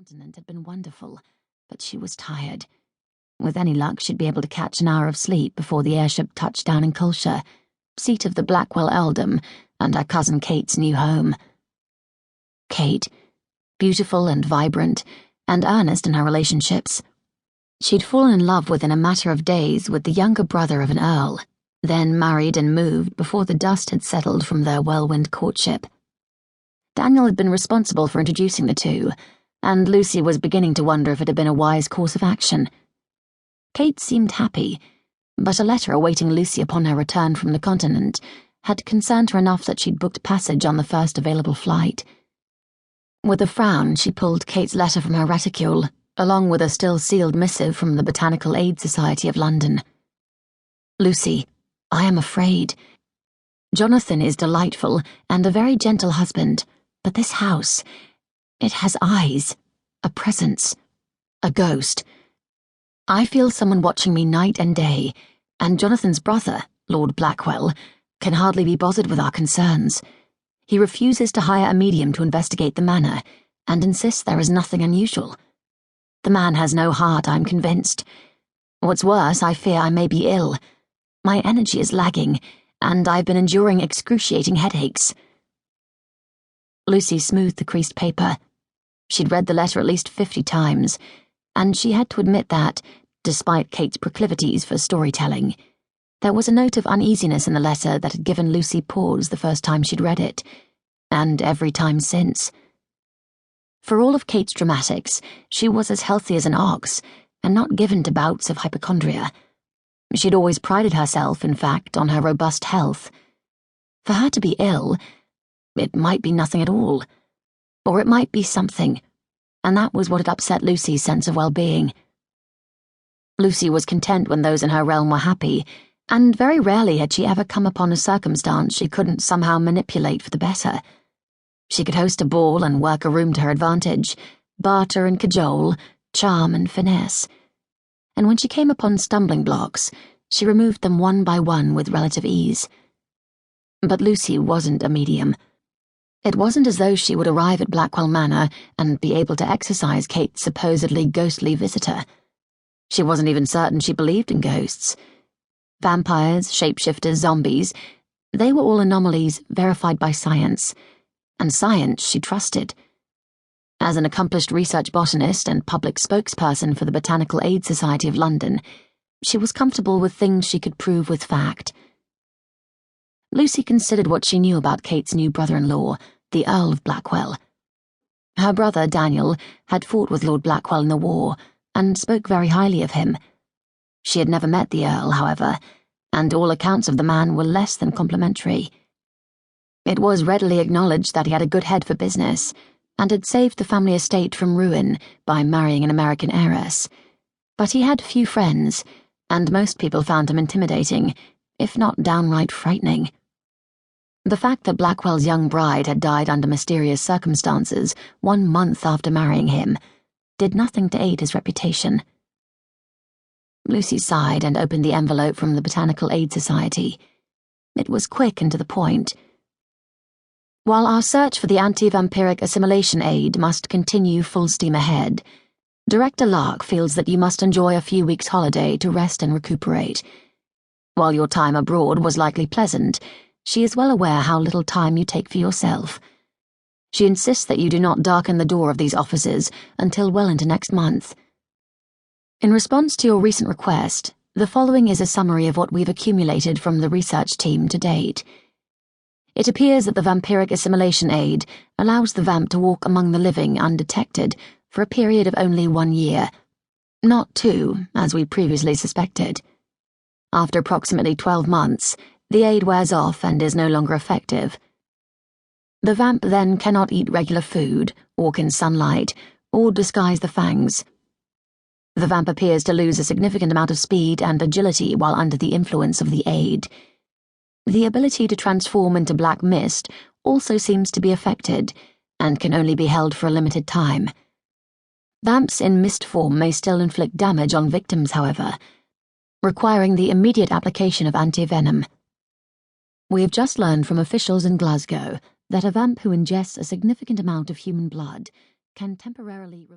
continent had been wonderful, but she was tired. With any luck, she'd be able to catch an hour of sleep before the airship touched down in Colchester, seat of the Blackwell earldom and her cousin Kate's new home. Kate, beautiful and vibrant, and earnest in her relationships. She'd fallen in love within a matter of days with the younger brother of an earl, then married and moved before the dust had settled from their whirlwind courtship. Daniel had been responsible for introducing the two, and Lucy was beginning to wonder if it had been a wise course of action. Kate seemed happy, but a letter awaiting Lucy upon her return from the continent had concerned her enough that she'd booked passage on the first available flight. With a frown, she pulled Kate's letter from her reticule, along with a still sealed missive from the Botanical Aid Society of London. Lucy, I am afraid. Jonathan is delightful and a very gentle husband, but this house, it has eyes, a presence, a ghost. I feel someone watching me night and day, and Jonathan's brother, Lord Blackwell, can hardly be bothered with our concerns. He refuses to hire a medium to investigate the manor, and insists there is nothing unusual. The man has no heart, I'm convinced. What's worse, I fear I may be ill. My energy is lagging, and I've been enduring excruciating headaches. Lucy smoothed the creased paper. She'd read the letter at least 50 times, and she had to admit that, despite Kate's proclivities for storytelling, there was a note of uneasiness in the letter that had given Lucy pause the first time she'd read it, and every time since. For all of Kate's dramatics, she was as healthy as an ox, and not given to bouts of hypochondria. She'd always prided herself, in fact, on her robust health. For her to be ill, it might be nothing at all, or it might be something, and that was what had upset Lucy's sense of well-being. Lucy was content when those in her realm were happy, and very rarely had she ever come upon a circumstance she couldn't somehow manipulate for the better. She could host a ball and work a room to her advantage, barter and cajole, charm and finesse. And when she came upon stumbling blocks, she removed them one by one with relative ease. But Lucy wasn't a medium. It wasn't as though she would arrive at Blackwell Manor and be able to exorcise Kate's supposedly ghostly visitor. She wasn't even certain she believed in ghosts. Vampires, shapeshifters, zombies, they were all anomalies verified by science, and science she trusted. As an accomplished research botanist and public spokesperson for the Botanical Aid Society of London, she was comfortable with things she could prove with fact. Lucy considered what she knew about Kate's new brother-in-law, the Earl of Blackwell. Her brother, Daniel, had fought with Lord Blackwell in the war, and spoke very highly of him. She had never met the Earl, however, and all accounts of the man were less than complimentary. It was readily acknowledged that he had a good head for business, and had saved the family estate from ruin by marrying an American heiress. But he had few friends, and most people found him intimidating, if not downright frightening. The fact that Blackwell's young bride had died under mysterious circumstances 1 month after marrying him did nothing to aid his reputation. Lucy sighed and opened the envelope from the Botanical Aid Society. It was quick and to the point. While our search for the anti-vampiric assimilation aid must continue full steam ahead, Director Lark feels that you must enjoy a few weeks' holiday to rest and recuperate. While your time abroad was likely pleasant, she is well aware how little time you take for yourself. She insists that you do not darken the door of these offices until well into next month. In response to your recent request, the following is a summary of what we've accumulated from the research team to date. It appears that the vampiric assimilation aid allows the vamp to walk among the living undetected for a period of only 1 year, not 2, as we previously suspected. After approximately 12 months, the aid wears off and is no longer effective. The vamp then cannot eat regular food, walk in sunlight, or disguise the fangs. The vamp appears to lose a significant amount of speed and agility while under the influence of the aid. The ability to transform into black mist also seems to be affected, and can only be held for a limited time. Vamps in mist form may still inflict damage on victims, however, requiring the immediate application of anti-venom. We have just learned from officials in Glasgow that a vamp who ingests a significant amount of human blood can temporarily